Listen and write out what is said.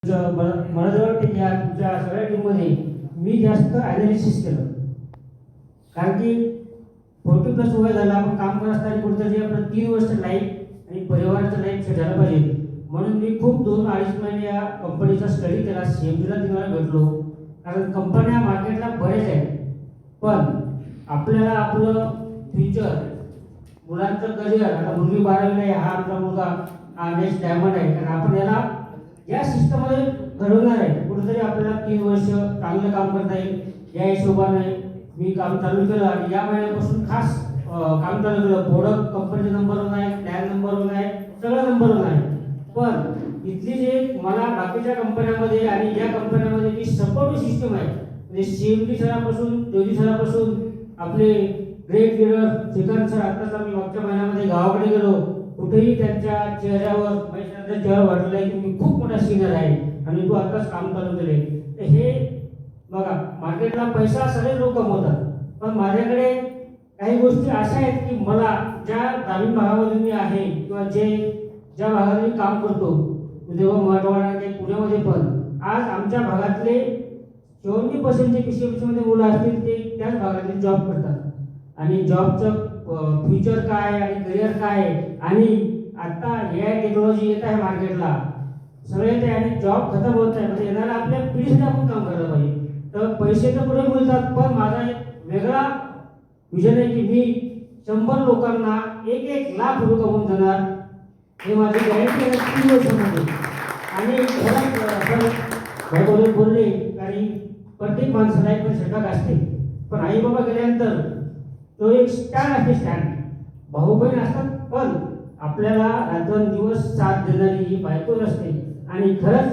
मला जर वाटते की आज तुमच्या सगळ्या टीममध्ये मी जास्त ॲनालिसिस केलं, कारण की 40+ वय झालं, आपण काम करत असताना कुठेतरी आपलं 3 वर्ष लाईफ आणि परिवाराचं लाईफ सेट झालं पाहिजे. म्हणून मी खूप 2-2.5 महिने या कंपनीचा स्टडी केला. CMDला 3 वेळा भेटलो, कारण कंपन्या मार्केटला बरेच आहेत, पण आपल्याला आपलं फ्युचर, मुलांचं करिअर, आता मुलगी 12वीला आहे, हा आमचा मुलगा नेक्स्ट डायमंड आहे, कारण आपण याला या सिस्टममध्ये घडवणार आहे. कुठेतरी आपल्याला 3 वर्ष चांगलं काम करता येईल या हिशोबाने मी काम चालू केलं आणि या महिन्यापासून खास काम चालू केलं. प्रोडक्ट कंपनीचे नंबर 1 आहे, प्लॅन नंबर 1 आहे, सगळं नंबर 1 आहे. पण इथली जे मला बाकीच्या कंपन्यांमध्ये आणि या कंपन्यांमध्ये जी सपोर्टिव्ह सिस्टम आहे, म्हणजे CMD सरापासून, जोजी सरापासून आपले ग्रेट लीडर श्रीकांत सर, आत्ताच आम्ही मागच्या महिन्यामध्ये गावाकडे गेलो, कुठेही त्यांच्या चेहऱ्यावर माझ्या चेहरा वाटलं आहे की मी खूप मोठा सिनियर आहे आणि तू आत्ताच काम चालू केले. तर हे बघा, मार्केटला पैसा सगळे लोक कमवतात, पण माझ्याकडे काही गोष्टी अशा आहेत की मला ज्या ग्रामीण भागामध्ये मी आहे किंवा ज्या भागात मी काम करतो, जेव्हा मराठवाडा ते पुण्यामध्ये, पण आज आमच्या भागातले 54% PCMCमध्ये मुलं असतील ते त्याच भागातले जॉब करतात आणि जॉबचं फ्युचर काय आणि करिअर काय आणि आता AI टेक्नॉलॉजी येत आहे मार्केटला, सगळे ते आणि जॉब खतम होत आहे, म्हणजे येणाऱ्या आपल्या पिढीसाठी आपण काम करायला पाहिजे. तर पैसे तर पुढे मिळतात, पण माझा एक वेगळा विजन आहे की मी 100 लोकांना 1-1 लाख रुपये कमवून देणार, हे माझी गॅरंटी आहे 3 वर्षामध्ये. आणि घरात बोलले आणि प्रत्येक माणसाला एक setback असते, पण आई बाबा गेल्यानंतर तो एक स्टँड असते, स्टँड. भाऊ बहीण असतात, पण आपल्याला रात्रंदिवस साथ देणारी ही बायको असते. आणि खरंच